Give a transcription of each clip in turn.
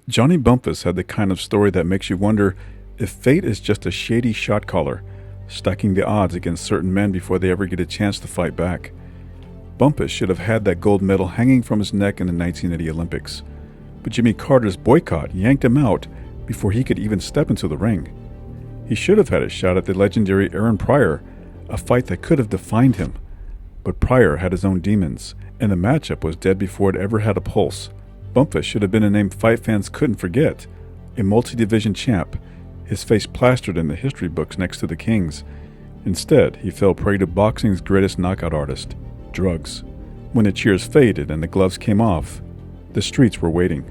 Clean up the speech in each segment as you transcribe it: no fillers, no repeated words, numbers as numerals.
Johnny Bumphus had the kind of story that makes you wonder if fate is just a shady shot caller, stacking the odds against certain men before they ever get a chance to fight back. Bumphus should have had that gold medal hanging from his neck in the 1980 Olympics, but Jimmy Carter's boycott yanked him out before he could even step into the ring. He should have had a shot at the legendary Aaron Pryor, a fight that could have defined him. But Pryor had his own demons, and the matchup was dead before it ever had a pulse. Bumphus should have been a name fight fans couldn't forget, a multi-division champ, his face plastered in the history books next to the King's. Instead, he fell prey to boxing's greatest knockout artist, drugs. When the cheers faded and the gloves came off, the streets were waiting.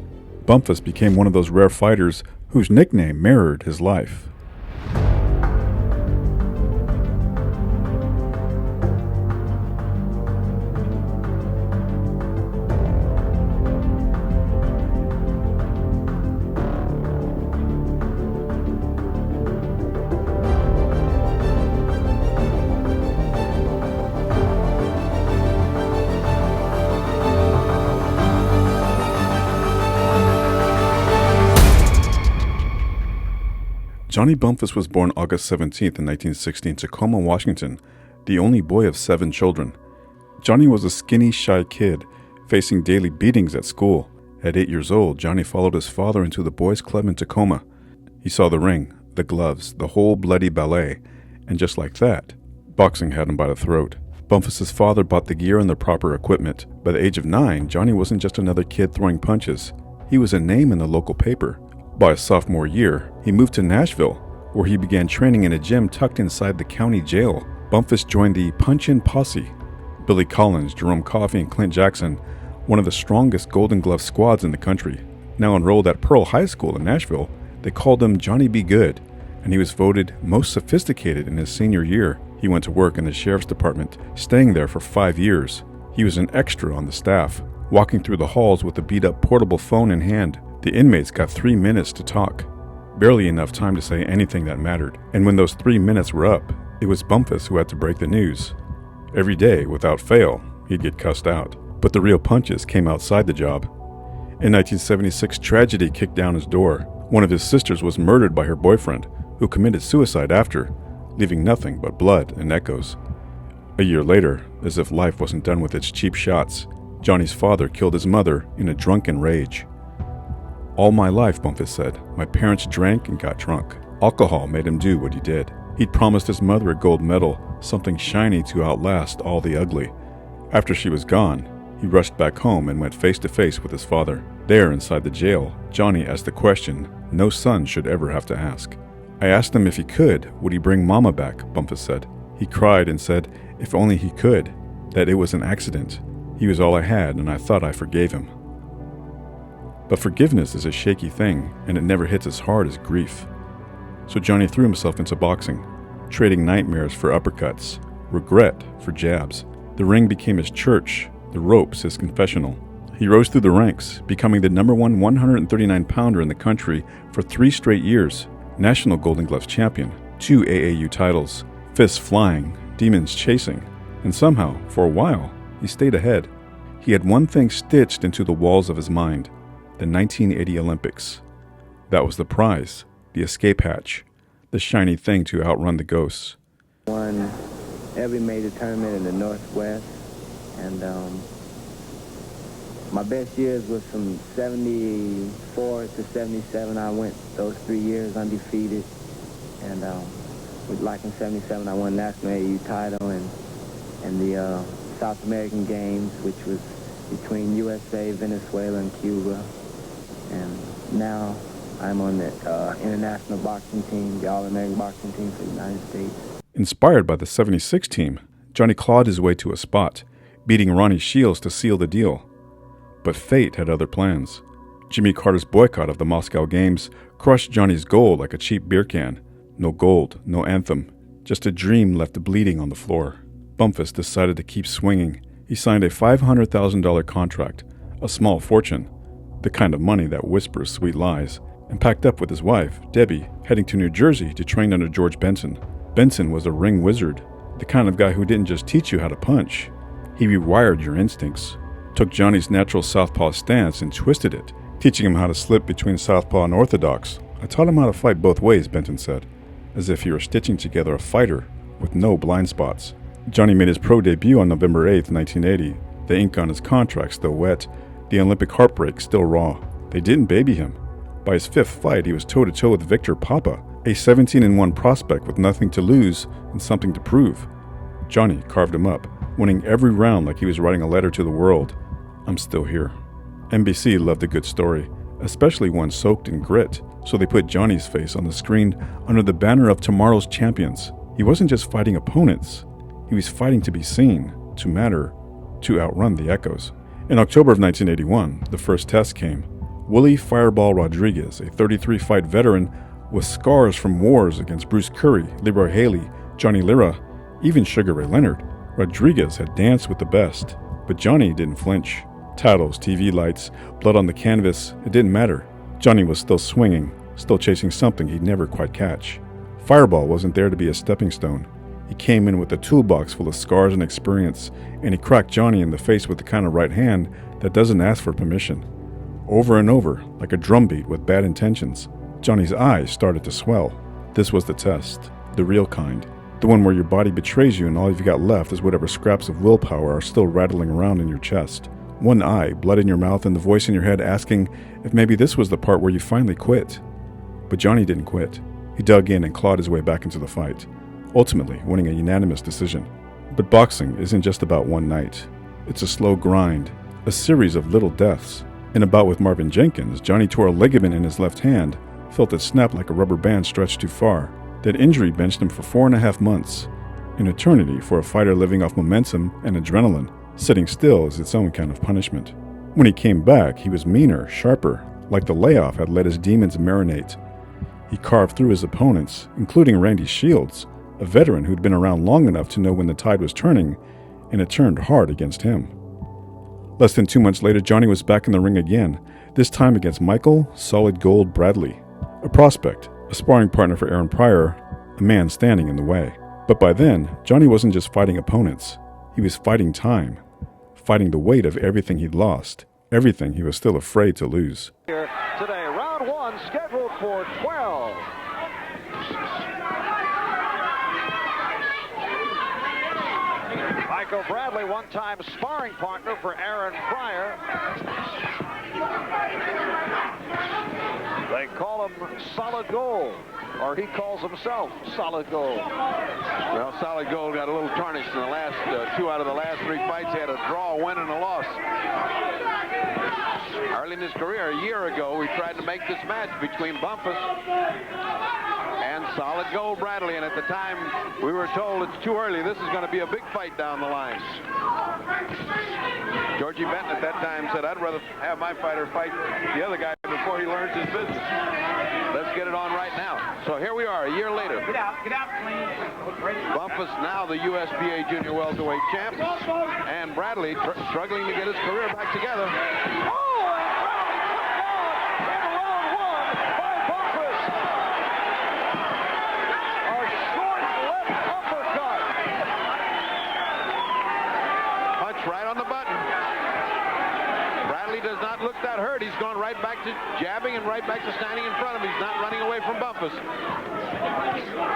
Bumphus became one of those rare fighters whose nickname mirrored his life. Johnny Bumphus was born August 17th in 1960 in Tacoma, Washington, the only boy of 7 children. Johnny was a skinny, shy kid, facing daily beatings at school. At 8 years old, Johnny followed his father into the boys' club in Tacoma. He saw the ring, the gloves, the whole bloody ballet, and just like that, boxing had him by the throat. Bumphus's father bought the gear and the proper equipment. By the age of 9, Johnny wasn't just another kid throwing punches. He was a name in the local paper. By his sophomore year, he moved to Nashville, where he began training in a gym tucked inside the county jail. Bumphus joined the Punch-In Posse. Billy Collins, Jerome Coffey, and Clint Jackson, one of the strongest Golden Glove squads in the country. Now enrolled at Pearl High School in Nashville, they called him Johnny B. Good, and he was voted most sophisticated in his senior year. He went to work in the sheriff's department, staying there for 5 years. He was an extra on the staff, walking through the halls with a beat-up portable phone in hand. The inmates got 3 minutes to talk, barely enough time to say anything that mattered. And when those 3 minutes were up, it was Bumphus who had to break the news. Every day, without fail, he'd get cussed out. But the real punches came outside the job. In 1976, tragedy kicked down his door. One of his sisters was murdered by her boyfriend, who committed suicide after, leaving nothing but blood and echoes. A year later, as if life wasn't done with its cheap shots, Johnny's father killed his mother in a drunken rage. All my life, Bumphus said, my parents drank and got drunk. Alcohol made him do what he did. He'd promised his mother a gold medal, something shiny to outlast all the ugly. After she was gone, he rushed back home and went face to face with his father. There, inside the jail, Johnny asked the question no son should ever have to ask. I asked him if he could, would he bring Mama back, Bumphus said. He cried and said, if only he could, that it was an accident. He was all I had, and I thought I forgave him. But forgiveness is a shaky thing, and it never hits as hard as grief. So Johnny threw himself into boxing, trading nightmares for uppercuts, regret for jabs. The ring became his church, the ropes his confessional. He rose through the ranks, becoming the number one 139-pounder in the country for 3 straight years, National Golden Gloves champion, 2 AAU titles, fists flying, demons chasing, and somehow, for a while, he stayed ahead. He had one thing stitched into the walls of his mind: the 1980 Olympics. That was the prize, the escape hatch, the shiny thing to outrun the ghosts. Won every major tournament in the Northwest, and my best years was from 74 to 77. I went those 3 years undefeated, and like in 77, I won national AAU title and the South American Games, which was between USA, Venezuela, and Cuba. And now I'm on the international boxing team, the All-American boxing team for the United States. Inspired by the 76 team, Johnny clawed his way to a spot, beating Ronnie Shields to seal the deal. But fate had other plans. Jimmy Carter's boycott of the Moscow Games crushed Johnny's goal like a cheap beer can. No gold, no anthem, just a dream left bleeding on the floor. Bumphus decided to keep swinging. He signed a $500,000 contract, a small fortune, the kind of money that whispers sweet lies, and packed up with his wife, Debbie, heading to New Jersey to train under George Benson. Benson was a ring wizard, the kind of guy who didn't just teach you how to punch. He rewired your instincts, took Johnny's natural southpaw stance and twisted it, Teaching him how to slip between southpaw and orthodox. I taught him how to fight both ways, Benton said, as if he were stitching together a fighter with no blind spots. Johnny made his pro debut on November 8, 1980. The ink on his contract still wet, the Olympic heartbreak still raw. They didn't baby him. By his fifth fight, he was toe-to-toe with Victor Papa, a 17-1 prospect with nothing to lose and something to prove. Johnny carved him up, winning every round like he was writing a letter to the world. I'm still here. NBC loved a good story, especially one soaked in grit, so they put Johnny's face on the screen under the banner of tomorrow's champions. He wasn't just fighting opponents. He was fighting to be seen, to matter, to outrun the echoes. In October of 1981, the first test came. Willie Fireball Rodriguez, a 33-fight veteran with scars from wars against Bruce Curry, Leroy Haley, Johnny Lira, even Sugar Ray Leonard. Rodriguez had danced with the best, but Johnny didn't flinch. Titles, TV lights, blood on the canvas, it didn't matter. Johnny was still swinging, still chasing something he'd never quite catch. Fireball wasn't there to be a stepping stone. He came in with a toolbox full of scars and experience, and he cracked Johnny in the face with the kind of right hand that doesn't ask for permission. Over and over, like a drumbeat with bad intentions, Johnny's eyes started to swell. This was the test, the real kind. The one where your body betrays you and all you've got left is whatever scraps of willpower are still rattling around in your chest. One eye, blood in your mouth, and the voice in your head asking if maybe this was the part where you finally quit. But Johnny didn't quit. He dug in and clawed his way back into the fight, ultimately winning a unanimous decision. But boxing isn't just about one night. It's a slow grind, a series of little deaths. In a bout with Marvin Jenkins, Johnny tore a ligament in his left hand, felt it snap like a rubber band stretched too far. That injury benched him for 4.5 months, an eternity for a fighter living off momentum and adrenaline. Sitting still is its own kind of punishment. When he came back, he was meaner, sharper, like the layoff had let his demons marinate. He carved through his opponents, including Randy Shields, a veteran who'd been around long enough to know when the tide was turning, and it turned hard against him. Less than 2 months later, Johnny was back in the ring again, this time against Michael Solid Gold Bradley, a prospect, a sparring partner for Aaron Pryor, a man standing in the way. But by then, Johnny wasn't just fighting opponents. He was fighting time, fighting the weight of everything he'd lost, everything he was still afraid to lose. Here today, round one, scheduled for 12. Michael Bradley, one-time sparring partner for Aaron Pryor. They call him Solid Gold, or he calls himself Solid Gold. Well, Solid Gold got a little tarnished in the last 2 out of the last 3 fights. He had a draw, a win, and a loss. Early in his career, a year ago, we tried to make this match between Bumphus and Solid Gold Bradley, and at the time we were told it's too early. This is going to be a big fight down the line. Georgie Benton at that time said, I'd rather have my fighter fight the other guy before he learns his business. Let's get it on right now. So here we are, a year later. Get out, please. Bumphus now the USPA Junior Welterweight champ, and Bradley struggling to get his career back together. Right on the button. Bradley does not look that hurt. He's gone right back to jabbing and right back to standing in front of him. He's not running away from Bumphus.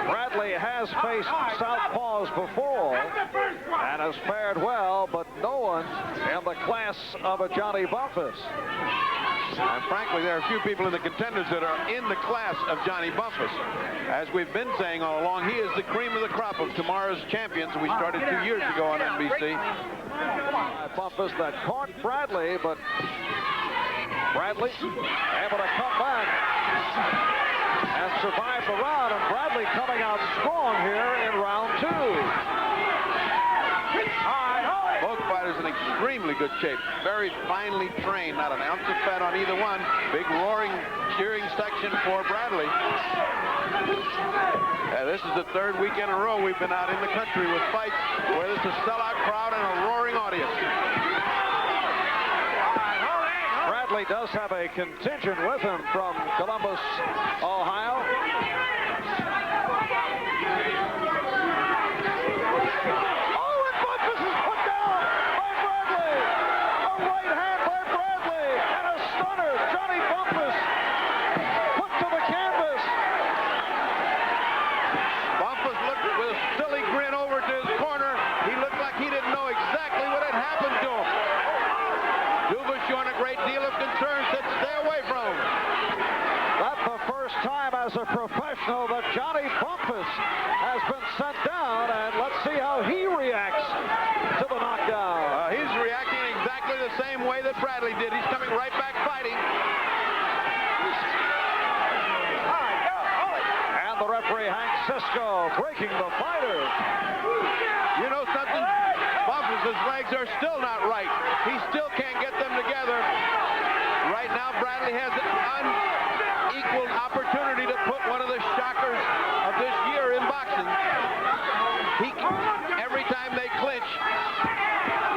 Bradley has faced southpaws before and has fared well, but no one in the class of a Johnny Bumphus. And frankly, there are a few people in the contenders that are in the class of Johnny Bumphus. As we've been saying all along, he is the cream of the crop of tomorrow's champions. We started 2 years ago on NBC. Bumphus that caught Bradley, but Bradley able to come back and survive the round, and Bradley coming out strong here in round 2. Both fighters in extremely good shape, very finely trained, not an ounce of fat on either one. Big roaring cheering section for Bradley. This is the 3rd week in a row we've been out in the country with fights where there's a sellout crowd and a roaring audience. Bradley does have a contingent with him from Columbus, Ohio. Johnny Bumphus put to the canvas. Bumphus looked with a silly grin over to his corner. He looked like he didn't know exactly what had happened to him. Duva showing a great deal of concern, said stay away from him. That's the first time as a professional that Johnny Bumphus has been sent down, and let's see how he reacts to the knockdown. He's reacting exactly the same way that Bradley did. He's coming right back fighting. And the referee, Hank Cisco, breaking the fighter. You know something? Bumphus' legs are still not right. He still can't get them together. Right now, Bradley has an unequaled opportunity to put one of the shockers of this year in boxing. Every time they clinch,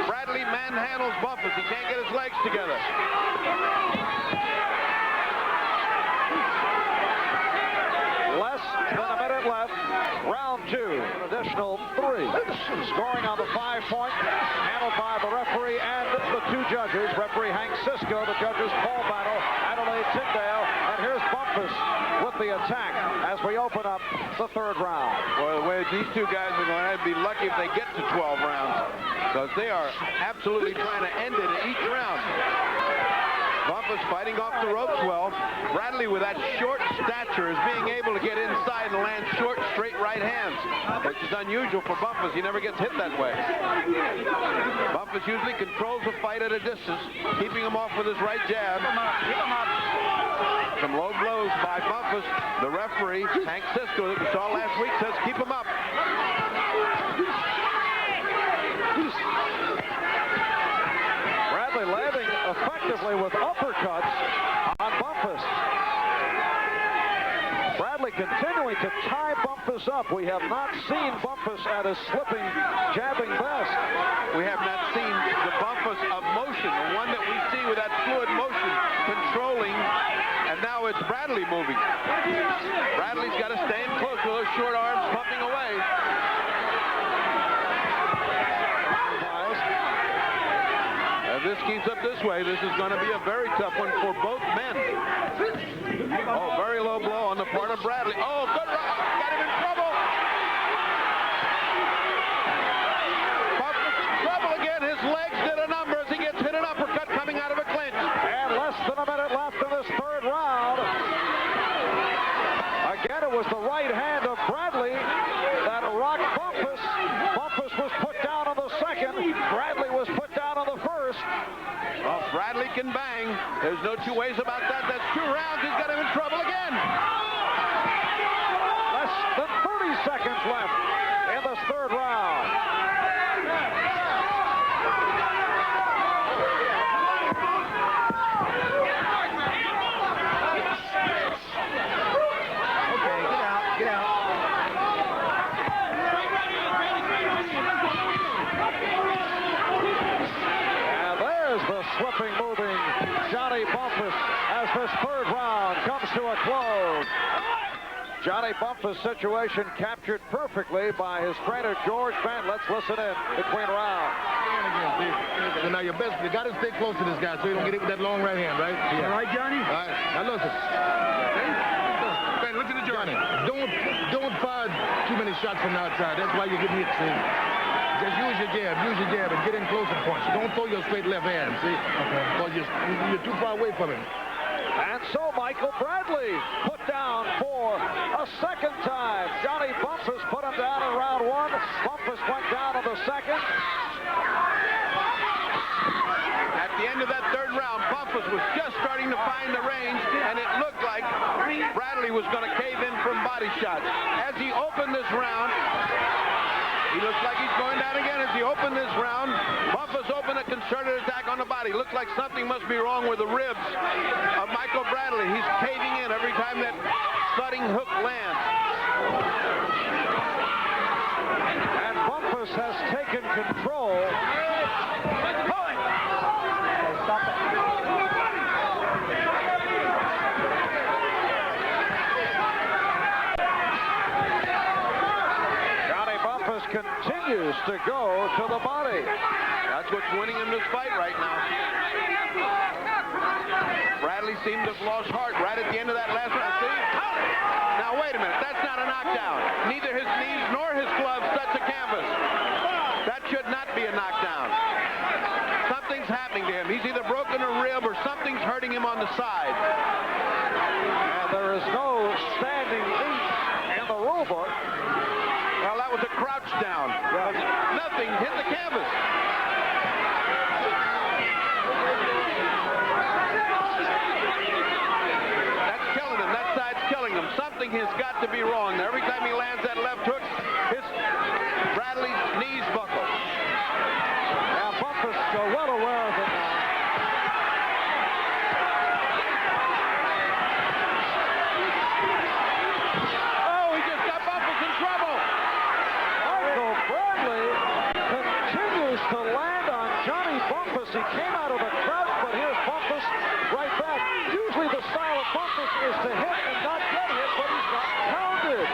Bradley manhandles Bumphus. He can't get his legs together. Less than a minute left. Round 2. An additional 3. Scoring on the 5-point. Handled by the referee and the 2 judges. Referee Hank Cisco. The judges Paul Battle, Adelaide Tyndale. And here's Bumphus with the attack as we open up the 3rd round. Well, the way these 2 guys are going to be lucky if they get to 12 rounds, because they are absolutely trying to end it in each round. Bumphus fighting off the ropes well. Bradley, with that short stature, is being able to get inside and land short, straight right hands, which is unusual for Bumphus. He never gets hit that way. Bumphus usually controls the fight at a distance, keeping him off with his right jab. Some low blows by Bumphus. The referee, Hank Cisco, that we saw last week, says keep him up. Bradley landing effectively with uppercuts on Bumphus. Bradley continuing to tie Bumphus up. We have not seen Bumphus at his slipping, jabbing best. We have not seen the Bumphus of motion, the one that we see with that fluid motion, controlling, and now it's Bradley moving. Bradley's got to stay in close with those short arms pumping away. If this keeps up this way, this is going to be a very tough one for both men. Oh, very low blow on the part of Bradley. Oh, good rock. Got him in trouble. Bumphus in trouble again. His legs did a number as he gets hit an uppercut coming out of a clinch. And less than a minute left in this 3rd round. Again, it was the right hand of Bradley that rocked Bumphus. Bumphus was put down on the 2nd. Bradley was put down on the 1st. Well, Bradley can bang. There's no 2 ways about that. That's 2 rounds. He's got him in trouble again. Less than 30 seconds left in this 3rd round. Okay, get out, get out. The slipping, moving Johnny Bumphus as this 3rd round comes to a close. Johnny Bumphus' situation captured perfectly by his trainer George Bent. Let's listen in between rounds. So now you got to stay close to this guy so you don't get hit with that long right hand, right? Yeah. All right, Johnny? All right. Now listen. Ben, look at the Johnny. Don't fire too many shots from the outside. That's why you're getting hit, see? Just use your jab, and get in close and punch. Don't throw your straight left hand, see? Because you're too far away from him. And so Michael Bradley put down for a 2nd time. Johnny Bumphus put him down in round 1. Bumphus went down in the 2nd. At the end of that 3rd round, Bumphus was just starting to find the range, and it looked like Bradley was going to cave in from body shots. As he opened this round, he looks like he's going down again. As he opened this round, Bumphus opened a concerted attack on the body. Looks like something must be wrong with the ribs of Michael Bradley. He's caving in every time that thudding hook lands. And Bumphus has taken control. Stop it. Continues to go to the body. That's what's winning him this fight right now. Bradley seemed to have lost heart right at the end of that last round. See? Now, wait a minute. That's not a knockdown. Neither his knees nor his gloves touch the canvas. That should not be a knockdown. Something's happening to him. He's either broken a rib or something's hurting him on the side. And there is no standing eight in the rule book. Well, that was a crouch down. Nothing hit the canvas. That's killing him. That side's killing him. Something has got to be wrong. Every time he lands that left hook, Bradley's knees buckle. Now, Bumphus well aware of it now. Oh, he just got Bumphus in trouble. Michael Bradley continues to land on Johnny Bumphus. He came out of the crouch, but here's Bumphus right back. Usually the style of Bumphus is to hit and not get hit, but he's got pounded.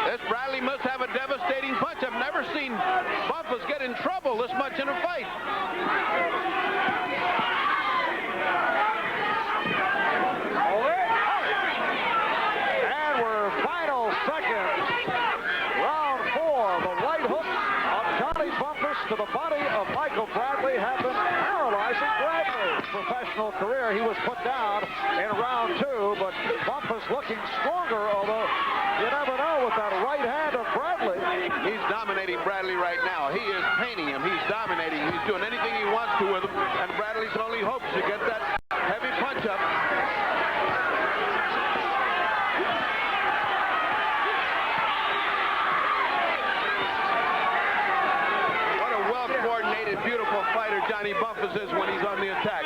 This Bradley must have a devastating punch. I've never seen Bumphus get in trouble this much in a fight. And we're final seconds. Round 4. The right hook of Johnny Bumphus to the body of Michael Bradley have been paralyzing Bradley's professional career. He was put down in round 2, but Bumphus looking stronger, although you never know with that right hand of Bradley. He's dominating Bradley right now. He is painting him. He's dominating. He's doing anything he wants to with him. And Bradley's only hopes to get that heavy punch up. What a well-coordinated, beautiful fighter Johnny Bumphus is when he's on the attack.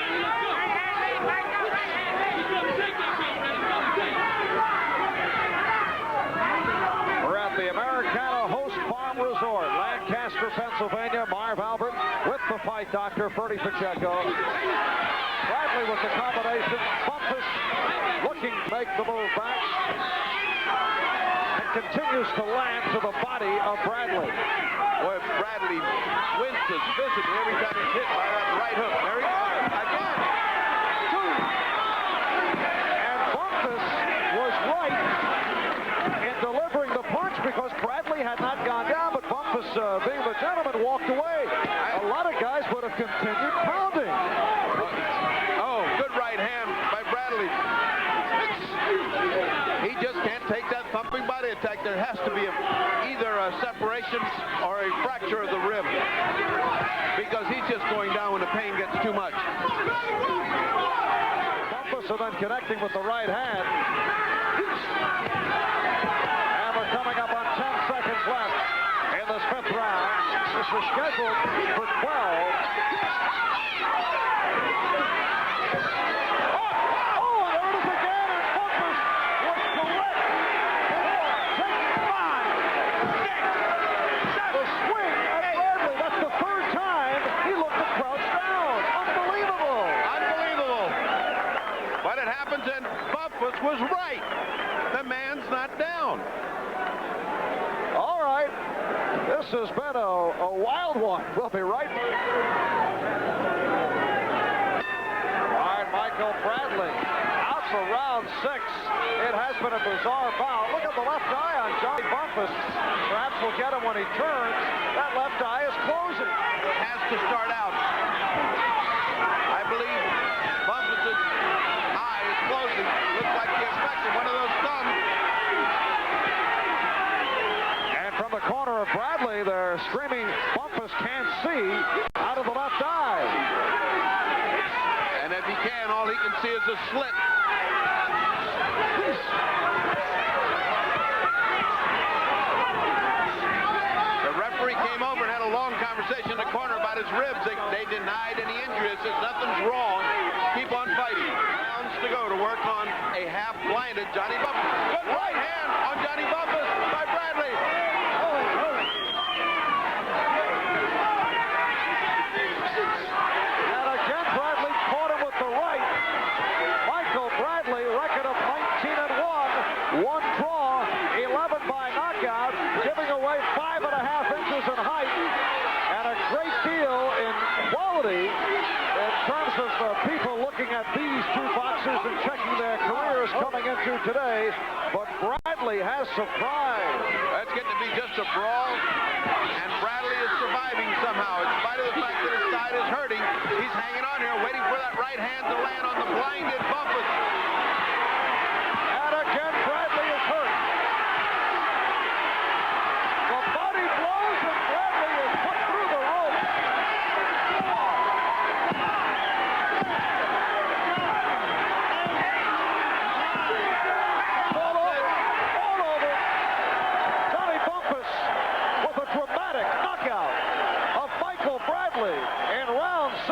The Americana Host Farm Resort, Lancaster, Pennsylvania. Marv Albert with the fight doctor, Ferdy Pacheco. Bradley with the combination. Bumphus looking to make the move back. And continues to land to the body of Bradley. Boy, Bradley winces visibly every time he's hit by that right hook. There he goes. Again. And Bumphus was right in delivering the punch because Bradley had not gone down, but Bumphus, being the gentleman, walked away. A lot of guys would have continued pounding. Oh, good right hand by Bradley. He just can't take that thumping body attack. There has to be either a separation or a fracture of the rib because he's just going down when the pain gets too much. Bumphus and then connecting with the right hand. And we're coming up on 10 seconds left in this 5th round. This was scheduled for 12. And Bumphus was right. The man's not down. All right. This has been a wild one. We'll be right back. All right, Michael Bradley out for round 6. It has been a bizarre bout. Look at the left eye on Johnny Bumphus. Perhaps we'll get him when he turns. That left eye is closing. It has to start out. I believe Bumphus's eye is closing. Looks like the effect of one of those thumbs. And from the corner of Bradley, they're screaming, Bumphus can't see out of the left eye. And if he can, all he can see is a slit. The referee came over and had a long conversation in the corner about his ribs. They denied any injury. They said nothing's wrong. Keep on fighting. Rounds to go to work on a half-blinded Johnny Bumphus. Good right hand on Johnny Bumphus by Bradley. And again, Bradley caught him with the right. Michael Bradley, record of 19-1, 1 draw, 11 by knockout, giving away 5.5 inches in height, and a great deal in quality in terms of people looking at these two boxers and checking their careers coming into today, but Bradley has surprised. That's getting to be just a brawl, and Bradley is surviving somehow. In spite of the fact that his side is hurting, he's hanging on here, waiting for that right hand to land on the blinded Bumphus. And again, Bradley is hurt. The body blows, and Bradley is put through the rope. All over. Johnny Bumphus with a dramatic knockout of Michael Bradley in round 6.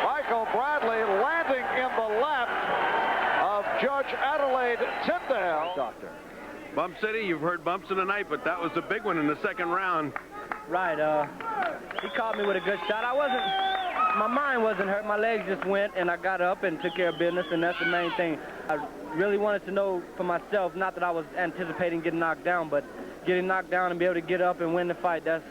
Michael Bradley landing in the lap of Judge Adelaide Tyndale. Doctor. Bump City, you've heard bumps in the night, but that was the big one in the second round. Right, he caught me with a good shot. My mind wasn't hurt. My legs just went, and I got up and took care of business, and that's the main thing. I really wanted to know for myself, not that I was anticipating getting knocked down, but getting knocked down and be able to get up and win the fight, that's,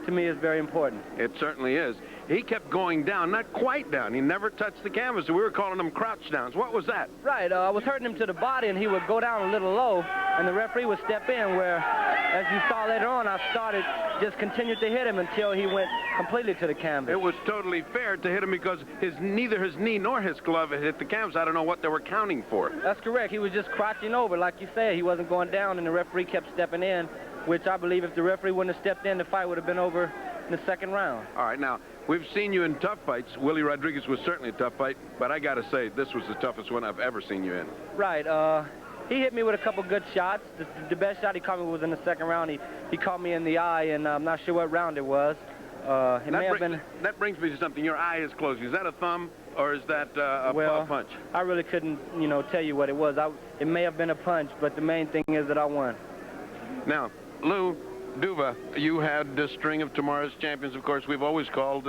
to me, is very important. It certainly is. He kept going down, not quite down. He never touched the canvas. We were calling them crouch downs. What was that? Right, I was hurting him to the body, and he would go down a little low, and the referee would step in where, as you saw later on, I started just continued to hit him until he went completely to the canvas. It was totally fair to hit him because neither his knee nor his glove had hit the canvas. I don't know what they were counting for. That's correct. He was just crouching over, like you said. He wasn't going down, and the referee kept stepping in, which I believe if the referee wouldn't have stepped in, the fight would have been over in the second round. All right, now, we've seen you in tough fights. Willie Rodriguez was certainly a tough fight, but I got to say, this was the toughest one I've ever seen you in. Right. He hit me with a couple good shots. The best shot he caught me was in the second round. He caught me in the eye, and I'm not sure what round it was. That brings me to something. Your eye is closing. Is that a thumb, or is that a punch? I really couldn't, tell you what it was. It may have been a punch, but the main thing is that I won. Now, Lou Duva, you had the string of tomorrow's champions. Of course, we've always called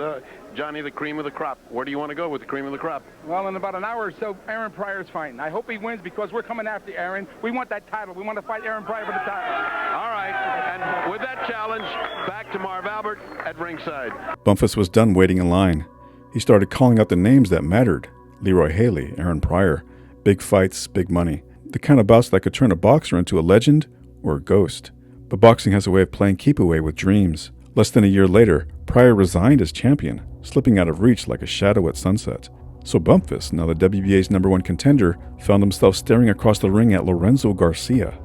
Johnny the cream of the crop. Where do you want to go with the cream of the crop? Well, in about an hour or so, Aaron Pryor's fighting. I hope he wins because we're coming after Aaron. We want that title. We want to fight Aaron Pryor for the title. All right. And with that challenge, back to Marv Albert at ringside. Bumphus was done waiting in line. He started calling out the names that mattered. Leroy Haley, Aaron Pryor. Big fights, big money. The kind of bouts that could turn a boxer into a legend or a ghost. But boxing has a way of playing keep-away with dreams. Less than a year later, Pryor resigned as champion, slipping out of reach like a shadow at sunset. So Bumphus, now the WBA's #1 contender, found himself staring across the ring at Lorenzo Garcia.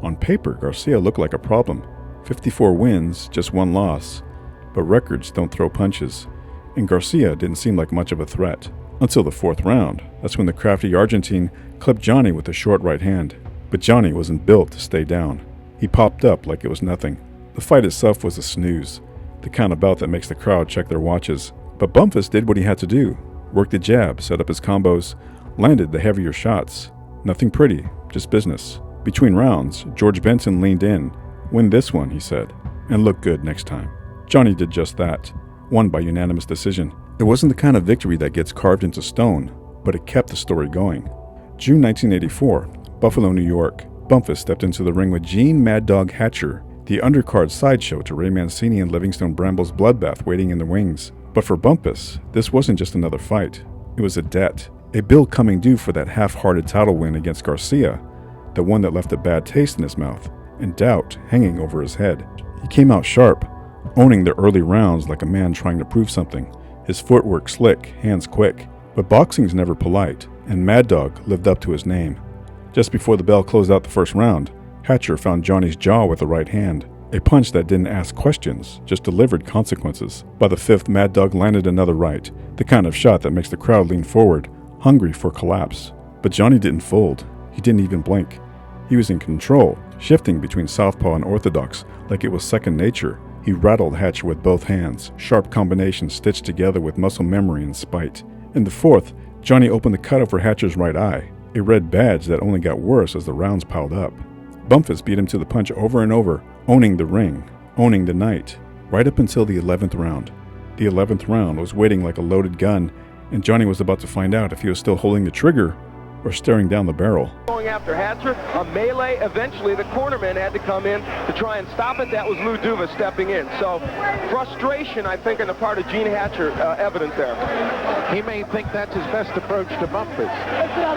On paper, Garcia looked like a problem. 54 wins, just 1 loss. But records don't throw punches. And Garcia didn't seem like much of a threat. Until the 4th round. That's when the crafty Argentine clipped Johnny with a short right hand. But Johnny wasn't built to stay down. He popped up like it was nothing. The fight itself was a snooze, the kind of bout that makes the crowd check their watches. But Bumphus did what he had to do. Worked the jab, set up his combos, landed the heavier shots. Nothing pretty, just business. Between rounds, George Benson leaned in. Win this one, he said, and look good next time. Johnny did just that, won by unanimous decision. It wasn't the kind of victory that gets carved into stone, but it kept the story going. June 1984, Buffalo, New York. Bumphus stepped into the ring with Gene Mad Dog Hatcher, the undercard sideshow to Ray Mancini and Livingstone Bramble's bloodbath waiting in the wings. But for Bumphus, this wasn't just another fight. It was a debt, a bill coming due for that half-hearted title win against Garcia, the one that left a bad taste in his mouth and doubt hanging over his head. He came out sharp, owning the early rounds like a man trying to prove something, his footwork slick, hands quick. But boxing's never polite, and Mad Dog lived up to his name. Just before the bell closed out the first round, Hatcher found Johnny's jaw with the right hand, a punch that didn't ask questions, just delivered consequences. By the 5th, Mad Dog landed another right, the kind of shot that makes the crowd lean forward, hungry for collapse. But Johnny didn't fold. He didn't even blink. He was in control, shifting between southpaw and orthodox like it was second nature. He rattled Hatcher with both hands, sharp combinations stitched together with muscle memory and spite. In the 4th, Johnny opened the cutout for Hatcher's right eye, a red badge that only got worse as the rounds piled up. Bumphus beat him to the punch over and over, owning the ring, owning the night, right up until the 11th round. The 11th round was waiting like a loaded gun, and Johnny was about to find out if he was still holding the trigger or staring down the barrel. Going after Hatcher, a melee. Eventually, the cornerman had to come in to try and stop it. That was Lou Duva stepping in. So, frustration, I think, on the part of Gene Hatcher, evident there. He may think that's his best approach to Bumphus.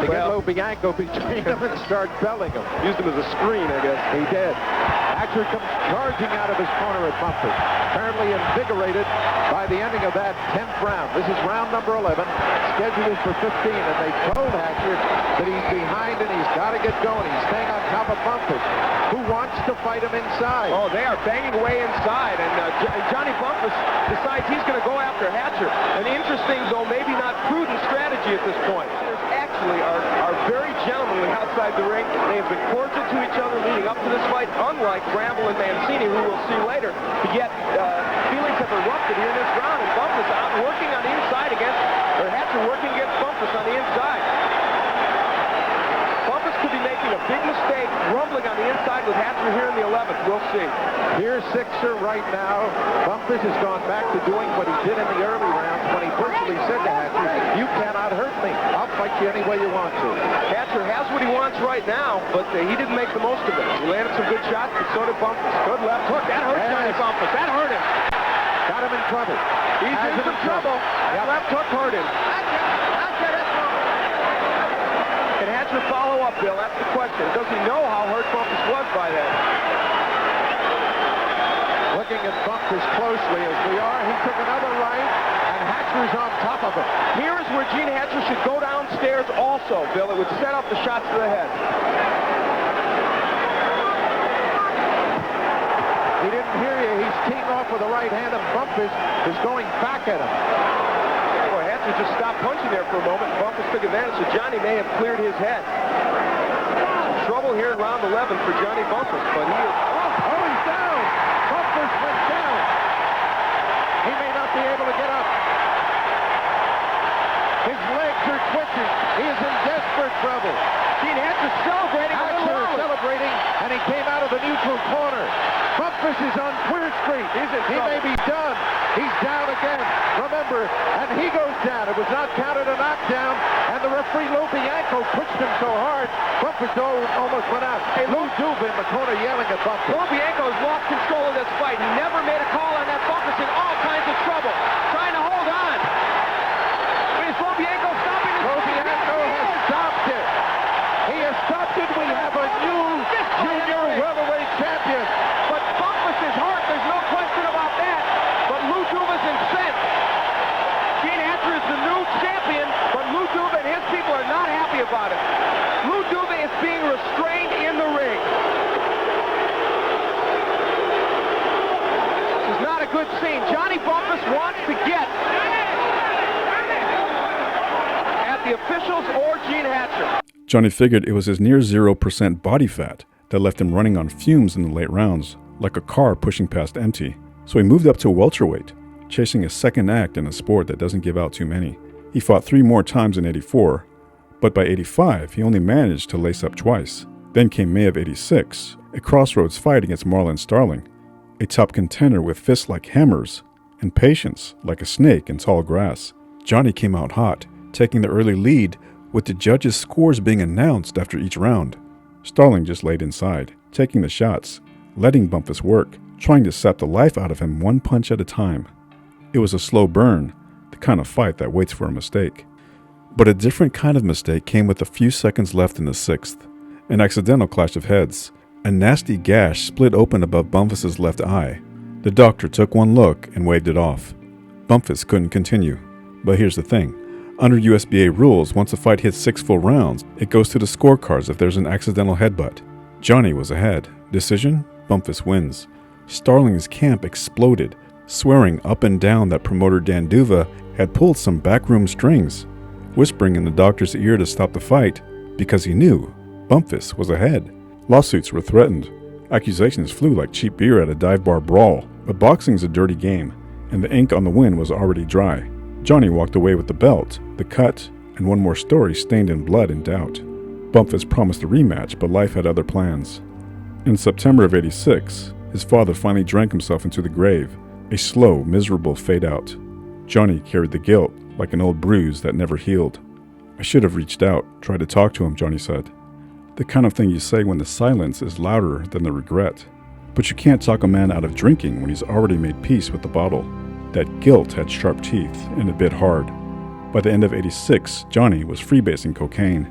To get Lo Bianco between him and start belling him. Used him as a screen, I guess. He did. Hatcher comes charging out of his corner at Bumphus, apparently invigorated by the ending of that 10th round. This is round number 11, scheduled for 15, and they told Hatcher that he's behind and he's got to get going. He's staying on top of Bumphus, who wants to fight him inside. Oh, they are banging away inside, and Johnny Bumphus decides he's going to go after Hatcher. An interesting, though maybe not prudent strategy at this point. Actually are very gentlemanly outside the ring. They have been cordial to each other leading up to this fight, unlike Bramble and Mancini, who we'll see later. Yet feelings have erupted here in this round, and Bumphus out working on the inside Hatcher working against Bumphus on the inside. Bumphus could be making a big mistake, rumbling on the inside with Hatcher here in the 11th. We'll see. Here's Sixer right now. Bumphus has gone back to doing what he did in the early rounds when he virtually said to Hatcher, "You cannot hurt me. I'll fight you any way you want to." Hatcher has what he wants right now, but he didn't make the most of it. He landed some good shots, but so did Bumphus. Good left hook. That hurt Johnny Bumphus. That hurt him. Got him in trouble. He's in some trouble. That left hook hurt him. Can Hatcher follow up, Bill? That's the question. Does he know how hurt Bumphus was by that? Looking at Bumphus closely as we are, he took another right, and Hatcher's on top of him. Here is where Gene Hatcher should go downstairs also, Bill. It would set up the shots to the head. He didn't hear you. He's teeing off with the right hand, and Bumphus is going back at him. Boy, Hatcher just stopped punching there for a moment. Bumphus took advantage, so Johnny may have cleared his head. Some trouble here in round 11 for Johnny Bumphus, but he is... Oh, he's down! Bumphus went down. He may not be able to get up. His legs are twitching. He is in desperate trouble. Gene Hatcher celebrating. Hatcher celebrating, and he came out of the neutral corner. Bumphus is on Queer Street. He may be done. He's down again. Remember, and he goes down. It was not counted a knockdown, and the referee Lo Bianco pushed him so hard, Bumphus almost went out. Hey, Lou Duva in the corner yelling at Bumphus. Lo Bianco has lost control of this fight. He never made a call on that. Bumphus in all kinds of trouble, trying to hold on. Is Lo Bianco stopping this? Lo Bianco has stopped it. He has stopped it. We have a new junior welterweight champion. But Bumphus is hurt. There's no question about that. But Lou Duva's incensed. Gene Hatcher is the new champion, but Lou Duva and his people are not happy about it. Lou Duva is being restrained in the ring. This is not a good scene. Johnny Bumphus wants to get at the officials or Gene Hatcher. Johnny figured it was his near 0% body fat that left him running on fumes in the late rounds, like a car pushing past empty. So he moved up to welterweight, chasing a second act in a sport that doesn't give out too many. He fought 3 more times in '84, but by '85 he only managed to lace up twice. Then came May of '86, a crossroads fight against Marlon Starling, a top contender with fists like hammers and patience like a snake in tall grass. Johnny came out hot, taking the early lead with the judges' scores being announced after each round. Starling just laid inside, taking the shots, letting Bumphus work, trying to sap the life out of him one punch at a time. It was a slow burn, the kind of fight that waits for a mistake. But a different kind of mistake came with a few seconds left in the 6th. An accidental clash of heads. A nasty gash split open above Bumphus's left eye. The doctor took one look and waved it off. Bumphus couldn't continue. But here's the thing. Under USBA rules, once a fight hits 6 full rounds, it goes to the scorecards if there's an accidental headbutt. Johnny was ahead. Decision? Bumphus wins. Starling's camp exploded, swearing up and down that promoter Dan Duva had pulled some backroom strings, whispering in the doctor's ear to stop the fight because he knew Bumphus was ahead. Lawsuits were threatened. Accusations flew like cheap beer at a dive bar brawl. But boxing's a dirty game, and the ink on the win was already dry. Johnny walked away with the belt, the cut, and one more story stained in blood and doubt. Bumphus promised a rematch, but life had other plans. In September of '86, his father finally drank himself into the grave, a slow, miserable fade out. Johnny carried the guilt like an old bruise that never healed. "I should have reached out, tried to talk to him," Johnny said. The kind of thing you say when the silence is louder than the regret. But you can't talk a man out of drinking when he's already made peace with the bottle. That guilt had sharp teeth and it bit hard. By the end of '86, Johnny was freebasing cocaine,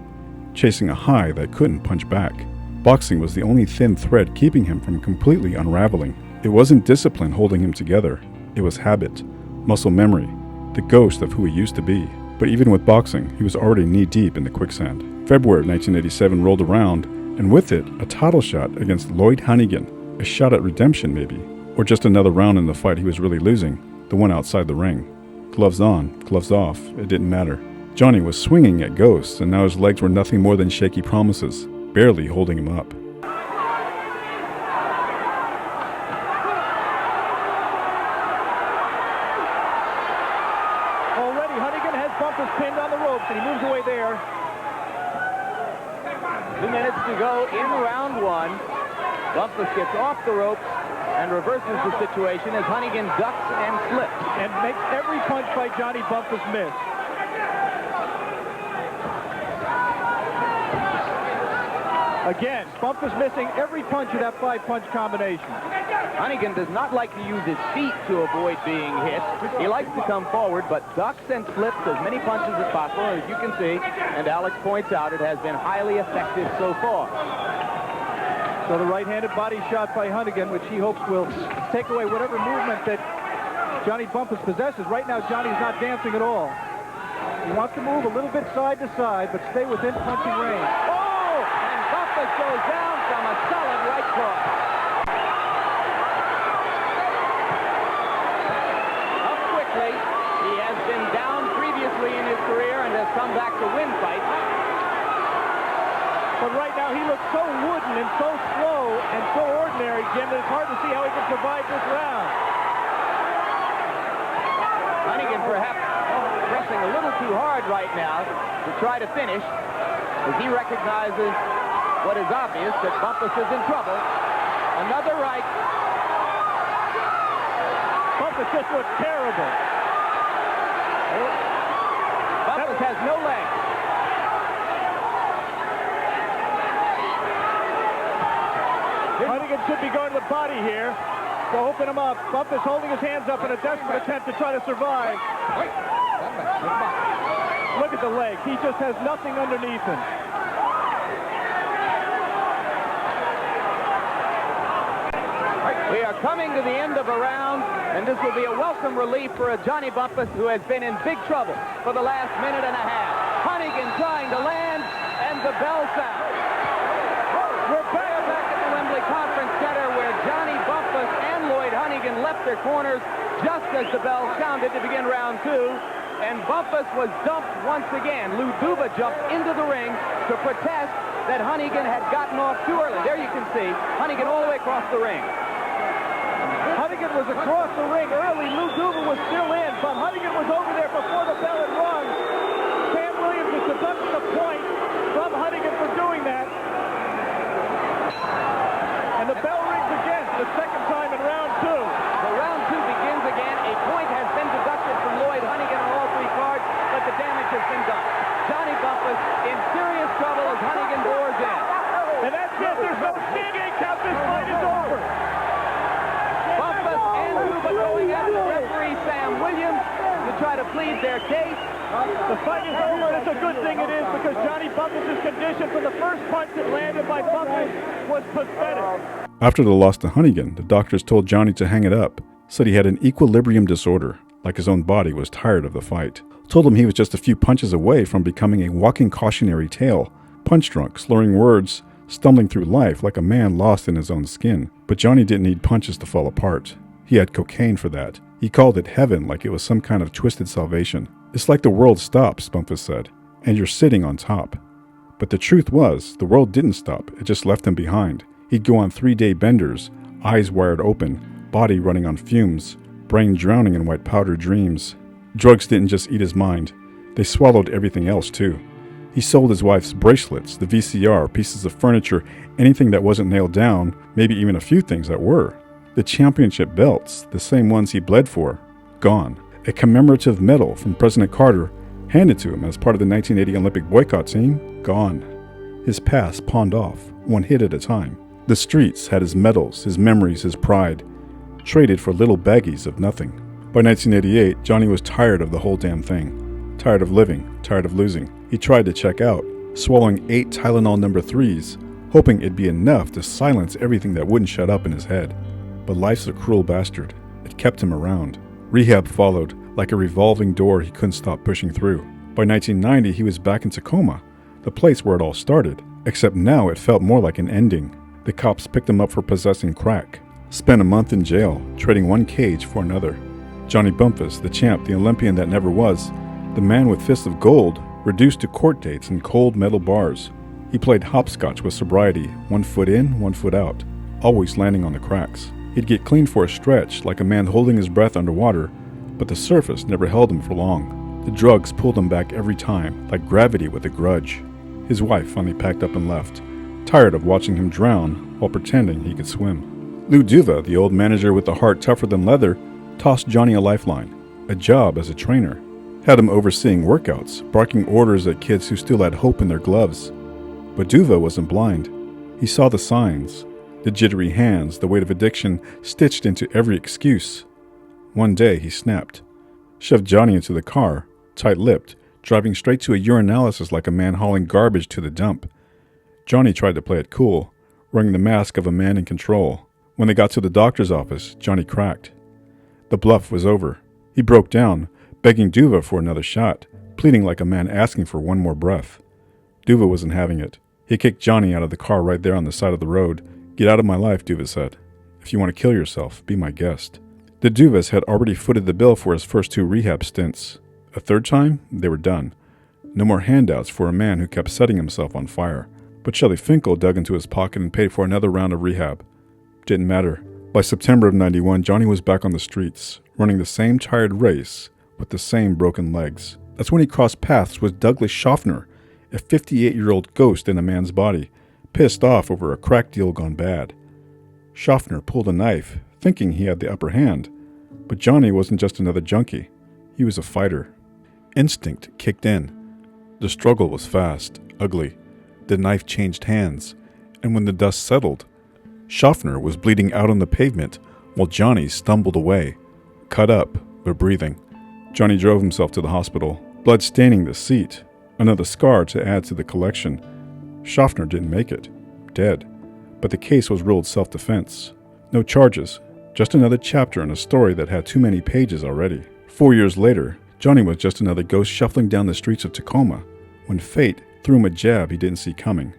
chasing a high that couldn't punch back. Boxing was the only thin thread keeping him from completely unraveling. It wasn't discipline holding him together. It was habit, muscle memory, the ghost of who he used to be. But even with boxing, he was already knee-deep in the quicksand. February of 1987 rolled around, and with it, a title shot against Lloyd Hannigan, a shot at redemption maybe, or just another round in the fight he was really losing, the one outside the ring. Gloves on, gloves off, it didn't matter. Johnny was swinging at ghosts, and now his legs were nothing more than shaky promises, barely holding him up. Already, Hannigan has Bumphus pinned on the ropes, and he moves away there. 2 minutes to go in round one. Bumphus gets off the ropes and reverses the situation as Hannigan ducks and slips. And makes every punch by Johnny Bumphus miss. Again, Bumphus missing every punch of that 5-punch combination. Hannigan does not like to use his feet to avoid being hit. He likes to come forward, but ducks and slips as many punches as possible, as you can see. And Alex points out it has been highly effective so far. So the right-handed body shot by Hannigan, which he hopes will take away whatever movement that Johnny Bumphus possesses. Right now, Johnny's not dancing at all. He wants to move a little bit side to side, but stay within punching range. Oh! And Bumphus goes down from a solid right cross. Up quickly. He has been down previously in his career and has come back to win fights. But right now, he looks so wooden and so slow and so ordinary, Jim, that it's hard to see how he can survive this round. Hannigan perhaps pressing a little too hard right now to try to finish, as he recognizes what is obvious, that Bumphus is in trouble. Another right. Bumphus just looks terrible. Bumphus has no legs. Hannigan should be going to the body here to open him up. Bumphus holding his hands up in a desperate attempt to try to survive. Look at the leg. He just has nothing underneath him. We are coming to the end of a round, and this will be a welcome relief for a Johnny Bumphus who has been in big trouble for the last minute and a half. Hannigan trying to land, and the bell sounds. We're back at the Wembley Conference Center where Johnny Bumphus and Lloyd Hannigan left their corners just as the bell sounded to begin round two. And Bumphus was dumped once again. Lou Duva jumped into the ring to protest that Hannigan had gotten off too early. There you can see Hannigan all the way across the ring. Hannigan was across the ring early. Lou Duva was still in, but Hannigan was over there before the bell had rung. Sam Williams is deducting a point from Hannigan for doing that. And the bell rings again, the second time in round two. So round two begins again. A point has been deducted from Lloyd Hannigan on all three cards, but the damage has been done. Johnny Bumphus in serious trouble as Hannigan bores in. And that's it. There's no stinging count. This fight is over. Bumphus and Duva going after referee Sam Williams to try to plead their case. The fight is over, and it's a good thing it is, because Johnny Bumphus' condition from the first punch that landed by Bumphus was pathetic. After the loss to Hannigan, the doctors told Johnny to hang it up, said he had an equilibrium disorder, like his own body was tired of the fight. Told him he was just a few punches away from becoming a walking cautionary tale, punch drunk, slurring words, stumbling through life like a man lost in his own skin. But Johnny didn't need punches to fall apart. He had cocaine for that. He called it heaven like it was some kind of twisted salvation. It's like the world stops, Bumphus said, and you're sitting on top. But the truth was, the world didn't stop, it just left him behind. He'd go on 3-day benders, eyes wired open, body running on fumes, brain drowning in white powder dreams. Drugs didn't just eat his mind, they swallowed everything else too. He sold his wife's bracelets, the VCR, pieces of furniture, anything that wasn't nailed down, maybe even a few things that were. The championship belts, the same ones he bled for, gone. A commemorative medal from President Carter Handed to him as part of the 1980 Olympic boycott team, gone. His past pawned off, one hit at a time. The streets had his medals, his memories, his pride, traded for little baggies of nothing. By 1988, Johnny was tired of the whole damn thing. Tired of living, tired of losing. He tried to check out, swallowing 8 Tylenol No. 3s, hoping it'd be enough to silence everything that wouldn't shut up in his head. But life's a cruel bastard. It kept him around. Rehab followed, like a revolving door he couldn't stop pushing through. By 1990, he was back in Tacoma, the place where it all started, except now it felt more like an ending. The cops picked him up for possessing crack. Spent a month in jail, trading one cage for another. Johnny Bumphus, the champ, the Olympian that never was, the man with fists of gold, reduced to court dates in cold metal bars. He played hopscotch with sobriety, 1 foot in, 1 foot out, always landing on the cracks. He'd get clean for a stretch, like a man holding his breath underwater, but the surface never held him for long. The drugs pulled him back every time, like gravity with a grudge. His wife finally packed up and left, tired of watching him drown while pretending he could swim. Lou Duva, the old manager with a heart tougher than leather, tossed Johnny a lifeline, a job as a trainer. Had him overseeing workouts, barking orders at kids who still had hope in their gloves. But Duva wasn't blind. He saw the signs, the jittery hands, the weight of addiction stitched into every excuse. One day he snapped, shoved Johnny into the car, tight-lipped, driving straight to a urinalysis like a man hauling garbage to the dump. Johnny tried to play it cool, wearing the mask of a man in control. When they got to the doctor's office, Johnny cracked. The bluff was over. He broke down, begging Duva for another shot, pleading like a man asking for one more breath. Duva wasn't having it. He kicked Johnny out of the car right there on the side of the road. "Get out of my life," Duva said. "If you want to kill yourself, be my guest." The Duvas had already footed the bill for his first 2 rehab stints. A third time, they were done. No more handouts for a man who kept setting himself on fire. But Shelley Finkel dug into his pocket and paid for another round of rehab. Didn't matter. By September of '91, Johnny was back on the streets, running the same tired race with the same broken legs. That's when he crossed paths with Douglas Schaffner, a 58-year-old ghost in a man's body, pissed off over a crack deal gone bad. Schaffner pulled a knife, thinking he had the upper hand. But Johnny wasn't just another junkie. He was a fighter. Instinct kicked in. The struggle was fast, ugly. The knife changed hands, and when the dust settled, Schaffner was bleeding out on the pavement while Johnny stumbled away, cut up but breathing. Johnny drove himself to the hospital, blood staining the seat, another scar to add to the collection. Schaffner didn't make it, dead, but the case was ruled self-defense. No charges, just another chapter in a story that had too many pages already. 4 years later, Johnny was just another ghost shuffling down the streets of Tacoma when fate threw him a jab he didn't see coming.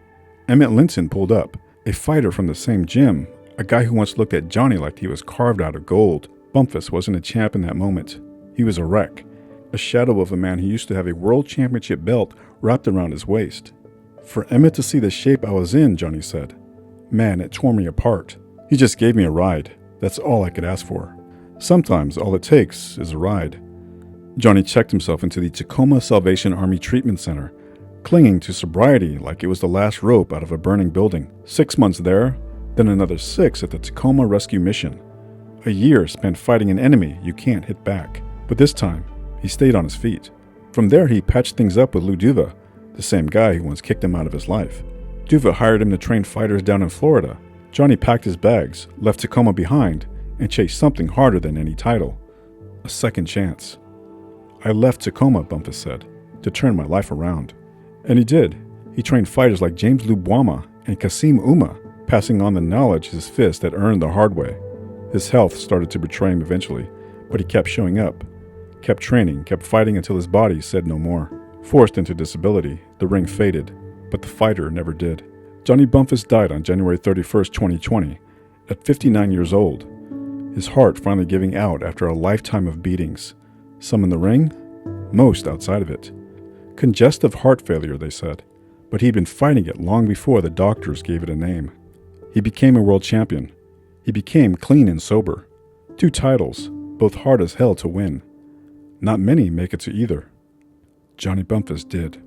Emmett Linton pulled up, a fighter from the same gym, a guy who once looked at Johnny like he was carved out of gold. Bumphus wasn't a champ in that moment. He was a wreck, a shadow of a man who used to have a world championship belt wrapped around his waist. For Emmett to see the shape I was in, Johnny said, man, it tore me apart. He just gave me a ride. That's all I could ask for. Sometimes all it takes is a ride. Johnny checked himself into the Tacoma Salvation Army Treatment Center, clinging to sobriety like it was the last rope out of a burning building. 6 months there, then another 6 at the Tacoma Rescue Mission. A year spent fighting an enemy you can't hit back. But this time, he stayed on his feet. From there, he patched things up with Lou Duva, the same guy who once kicked him out of his life. Duva hired him to train fighters down in Florida. Johnny packed his bags, left Tacoma behind, and chased something harder than any title. A second chance. I left Tacoma, Bumphus said, to turn my life around. And he did. He trained fighters like James Lubwama and Kasim Uma, passing on the knowledge his fist had earned the hard way. His health started to betray him eventually, but he kept showing up, kept training, kept fighting until his body said no more. Forced into disability, the ring faded, but the fighter never did. Johnny Bumphus died on January 31st, 2020, at 59 years old, his heart finally giving out after a lifetime of beatings. Some in the ring, most outside of it. Congestive heart failure, they said, but he'd been fighting it long before the doctors gave it a name. He became a world champion. He became clean and sober. 2 titles, both hard as hell to win. Not many make it to either. Johnny Bumphus did.